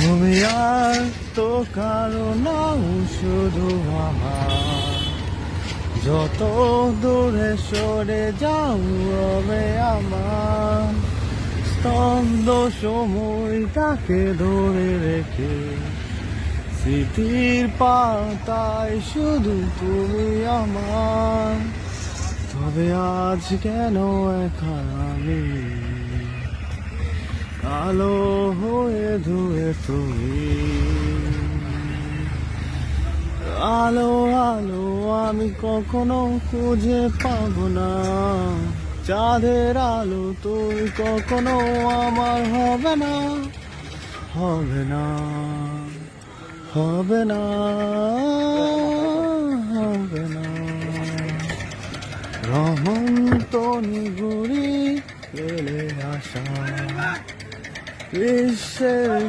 তুমি আর তো কারো নাও, শুধু আমার। যত দূরে সরে যাও হবে আমার স্তব্ধ সময়টাকে ধরে রেখে, স্মৃতির পাতায় শুধু তুমি আমার। তবে আজ কেন একা আমি, আলো হয়ে ধুয়ে তুমি। আলো আলো আমি কখনো খুঁজে পাবো না, চাঁদের আলো তুই কখনো আমার হবে না, হবে না, হবে না, হবে না। রহমত নিগুড়ি ফেলে আসা বিশ্বের